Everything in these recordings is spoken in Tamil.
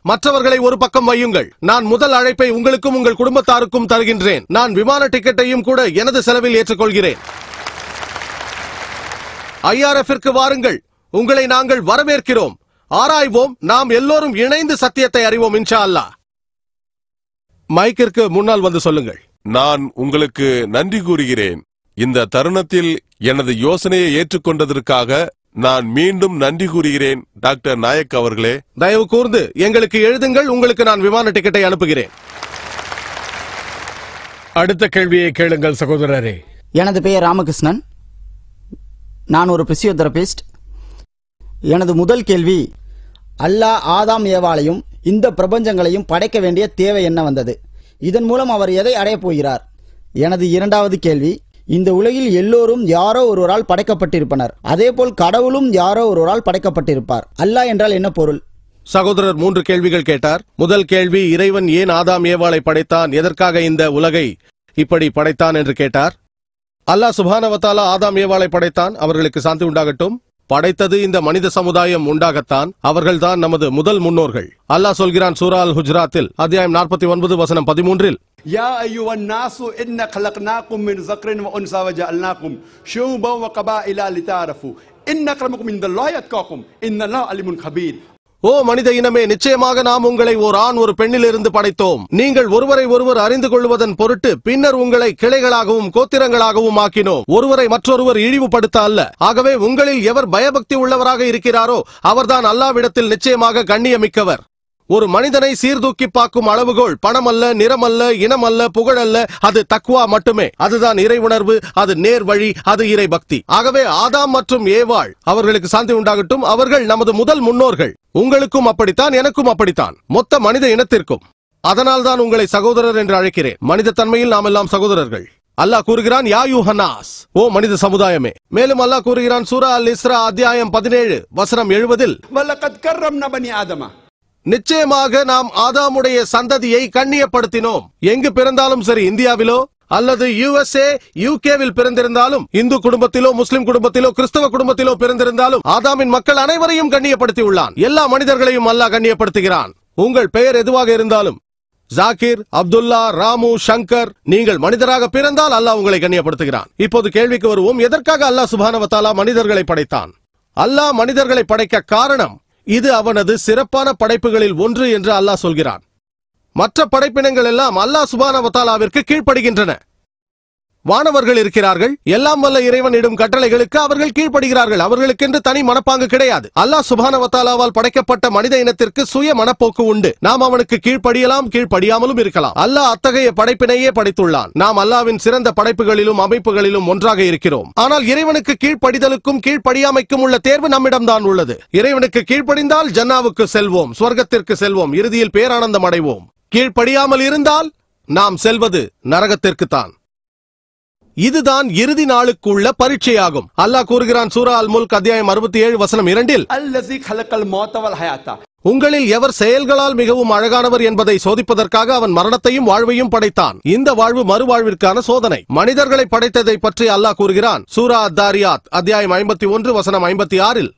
மற்றவர்களை ஒரு பக்கம் வையுங்கள். நான் முதல் அழைப்பை உங்களுக்கும் உங்கள் குடும்பத்தாருக்கும் தருகின்றேன். நான் விமான டிக்கெட்டையும் கூட எனது செலவில் ஏற்றுக்கொள்கிறேன். IRF-ற்கு வாருங்கள். உங்களை நாங்கள் வரவேற்கிறோம். ஆராய்வோம். நாம் எல்லோரும் இணைந்து சத்தியத்தை அறிவோம் இன்ஷா அல்லாஹ். மைக்கிற்கு முன்னால் வந்து சொல்லுங்கள். நான் உங்களுக்கு நன்றி கூறுகிறேன். இந்த தருணத்தில் எனது யோசனையை ஏற்றுக்கொண்டதற்காக நான் மீண்டும் நன்றி கூறுகிறேன் டாக்டர் நாயக் அவர்களே. தயவு கூர்ந்து எங்களுக்கு எழுதுங்கள். உங்களுக்கு நான் விமான டிக்கெட்டை அனுப்புகிறேன். அடுத்த கேள்வியை கேளுங்கள் சகோதரரே. எனது பெயர் ராமகிருஷ்ணன். நான் ஒரு பிசியோதெரபிஸ்ட். எனது முதல் கேள்வி, அல்லாஹ் ஆதாம் ஏவாளையும் இந்த பிரபஞ்சங்களையும் படைக்க வேண்டிய தேவை என்ன வந்தது? இதன் மூலம் அவர் எதை அடையப் போகிறார்? எனது இரண்டாவது கேள்வி, இந்த உலகில் எல்லோரும் யாரோ ஒருவரால் படைக்கப்பட்டிருப்பனர். அதேபோல் கடவுளும் யாரோ ஒருவரால் படைக்கப்பட்டிருப்பார். அல்லாஹ் என்றால் என்ன பொருள்? சகோதரர் 3 கேள்விகள் கேட்டார். முதல் கேள்வி, இறைவன் ஏன் ஆதாம் ஏவாளை படைத்தான், எதற்காக இந்த உலகை இப்படி படைத்தான் என்று கேட்டார். அல்லாஹ் சுப்ஹானஹு வ தஆலா ஆதாம் ஏவாளை படைத்தான். அவர்களுக்கு சாந்தி உண்டாகட்டும். படைத்தது இந்த மனித சமுதாயம் உண்டாகத்தான். அவர்கள்தான் நமது முதல் முன்னோர்கள். அல்லாஹ் சொல்கிறான் சூரா அல் ஹுஜராத்தில் அத்தியாயம் 49 வசனம் 13, யா அய்யுஹன் நாசு இன்ன கலக்னாகும் மின் ஸக்ரின் வ உன்ஸா வ ஜஅல்னாகும் ஷுபன் வ கபாயில லிதஅரஃபு இன்ன அக்ரமக்கும் இன்தல்லாஹி அத்காக்கும் இன்னல்லாஹு அலீமுன் கபீர். ஓ மனித இனமே, நிச்சயமாக நாம் உங்களை ஓர் ஆண் ஒரு பெண்ணிலிருந்து படைத்தோம். நீங்கள் ஒருவரை ஒருவர் அறிந்து கொள்வதன் பொருட்டு பின்னர் உங்களை கிளைகளாகவும் கோத்திரங்களாகவும் ஆக்கினோம். ஒருவரை மற்றொருவர் இழிவுபடுத்த அல்ல. ஆகவே உங்களில் எவர் பயபக்தி உள்ளவராக இருக்கிறாரோ அவர்தான் அல்லாஹ்விடத்தில் நிச்சயமாக கண்ணியமிக்கவர். ஒரு மனிதனை சீர்தூக்கி பார்க்கும் அளவுகோல் பணம் அல்ல, நிறம் அல்ல, இனம் அல்ல, புகழ் அல்ல, அது தக்வா மட்டுமே. அதுதான் இறை உணர்வு, அது நேர் வழி, அது இறை பக்தி. ஆகவே ஆதாம் மற்றும் ஏவாள் அவர்களுக்கு சாந்தி உண்டாகட்டும், அவர்கள் நமது முதல் முன்னோர்கள். உங்களுக்கும் அப்படித்தான், எனக்கும் அப்படித்தான், மொத்த மனித இனத்திற்கும். அதனால் தான் உங்களை சகோதரர் என்று அழைக்கிறேன். மனித தன்மையில் நாம் எல்லாம் சகோதரர்கள். அல்லாஹ் கூறுகிறான் யா யூஹன்னாஸ், ஓ மனித சமுதாயமே. மேலும் அல்லாஹ் கூறுகிறான் சூரா அல் இஸ்ரா அத்தியாயம் 17 வசனம் 70, வலகத் கர்ரம்னா பனி ஆதம, நிச்சயமாக நாம் ஆதாமுடைய சந்ததியை கண்ணியப்படுத்தினோம். எங்கு பிறந்தாலும் சரி, இந்தியாவிலோ அல்லது USA UKவில் பிறந்திருந்தாலும், இந்து குடும்பத்திலோ முஸ்லிம் குடும்பத்திலோ கிறிஸ்தவ குடும்பத்திலோ பிறந்திருந்தாலும் ஆதாமின் மக்கள் அனைவரையும் கண்ணியப்படுத்தி உள்ளான். எல்லா மனிதர்களையும் அல்லாஹ் கண்ணியப்படுத்துகிறான். உங்கள் பெயர் எதுவாக இருந்தாலும், ஜாகிர், அப்துல்லா, ராமு, சங்கர், நீங்கள் மனிதராக பிறந்தால் அல்லாஹ் உங்களை கண்ணியப்படுத்துகிறான். இப்போது கேள்விக்கு வருவோம். எதற்காக அல்லாஹ் சுப்ஹானஹு வ தஆலா மனிதர்களை படைத்தான்? அல்லாஹ் மனிதர்களை படைக்க காரணம், இது அவனது சிறப்பான படைப்புகளில் ஒன்று என்று அல்லாஹ் சொல்கிறான். மற்ற படைப்பினங்கள் எல்லாம் அல்லாஹ் சுப்ஹானஹு வ தஆலாவிற்கு கீழ்ப்படுகின்றன. வானவர்கள் இருக்கிறார்கள். எல்லாம் வல்ல இறைவனிடும் கட்டளைகளுக்கு அவர்கள் கீழ்ப்படுகிறார்கள். அவர்களுக்கென்று தனி மனப்பாங்கு கிடையாது. அல்லாஹ் சுப்ஹானஹு வ தஆலாவால் படைக்கப்பட்ட மனித இனத்திற்கு சுய மனப்போக்கு உண்டு. நாம் அவனுக்கு கீழ்ப்படியலாம், கீழ்ப்படியாமலும் இருக்கலாம். அல்லாஹ் அத்தகைய படைப்பினையே படைத்துள்ளான். நாம் அல்லாஹ்வின் சிறந்த படைப்புகளிலும் அமைப்புகளிலும் ஒன்றாக இருக்கிறோம். ஆனால் இறைவனுக்கு கீழ்ப்படிதலுக்கும் கீழ்ப்படியாமைக்கும் உள்ள தேர்வு நம்மிடம்தான் உள்ளது. இறைவனுக்கு கீழ்ப்படிந்தால் ஜன்னாவுக்கு செல்வோம், சொர்க்கத்திற்கு செல்வோம், இறுதியில் பேரானந்தம் அடைவோம். கீழ்ப்படியாமல் இருந்தால் நாம் செல்வது நரகத்திற்குத்தான். இதுதான் இறுதி நாளுக்குள்ள பரீட்சையாகும். அல்லாஹ் கூறுகிறான் சூரா அல் முல்க் அத்தியாயம் 67 வசனம் 2, அல்லஸீ கலக்கல் மௌத வல் ஹயாத்த, உங்களில் எவர் செயல்களால் மிகவும் அழகானவர் என்பதை சோதிப்பதற்காக அவன் மரணத்தையும் வாழ்வையும் படைத்தான். இந்த வாழ்வு மறுவாழ்விற்கான சோதனை. மனிதர்களை படைத்ததை பற்றி அல்லாஹ் கூறுகிறான் சூரா அத்தாரியாத் அத்தியாயம் 51 வசனம் 56,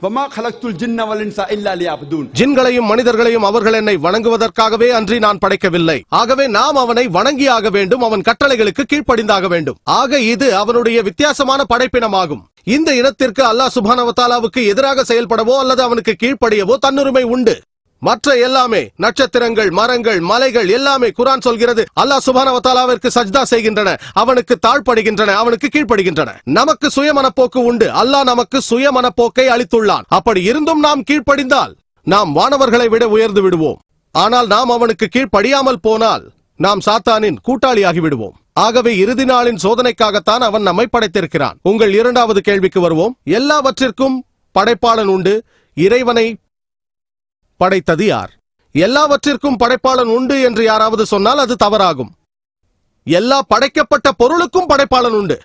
வமா கலக்துல் ஜின்ன வல் இன்ஸா இல்லா லியஅபுதூன், ஜின்களையும் மனிதர்களையும் அவர்கள் என்னை வணங்குவதற்காகவே அன்றி நான் படைக்கவில்லை. ஆகவே நாம் அவனை வணங்கியாக வேண்டும், அவன் கட்டளைகளுக்கு கீழ்ப்படிந்தாக வேண்டும். ஆக இது அவனுடைய வித்தியாசமான படைப்பினமாகும். இந்த இனத்திற்கு அல்லாஹ் சுப்ஹானஹு வ தஆலாவுக்கு எதிராக செயல்படவோ அல்லது அவனுக்கு கீழ்ப்படியவோ தன்னுரிமை உண்டு. மற்ற எல்லாமே, நட்சத்திரங்கள், மரங்கள், மலைகள் எல்லாமே குர்ஆன் சொல்கிறது அல்லாஹ் சுப்ஹானஹு வ தஆலாவிற்கு சஜ்தா செய்கின்றன, அவனுக்கு தாழ்படுகின்றன, அவனுக்கு கீழ்ப்படுகின்றன. நமக்கு சுயமனப்போக்கு உண்டு. அல்லாஹ் நமக்கு சுயமனப்போக்கை அளித்துள்ளான். அப்படி இருந்தும் நாம் கீழ்ப்படிந்தால் நாம் வானவர்களை விட உயர்ந்து விடுவோம். ஆனால் நாம் அவனுக்கு கீழ்ப்படியாமல் போனால் நாம் சாத்தானின் கூட்டாளியாகி விடுவோம். ஆகவே இறுதி நாளின் சோதனைக்காகத்தான் அவன் நம்மை படைத்திருக்கிறான். உங்கள் இரண்டாவது கேள்விக்கு வருவோம். எல்லாவற்றிற்கும் படைப்பாளன் உண்டு. இறைவனை படைத்தது யார்? எல்லாவற்றிற்கும் படைப்பாளன் உண்டு என்று யாராவது சொன்னால் அது தவறாகும். எல்லா படைக்கப்பட்ட பொருளுக்கும் படைப்பாளன் உண்டு.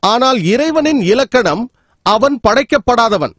ஆனால் இறைவனின் இலக்கணம் அவன் படைக்கப்படாதவன்.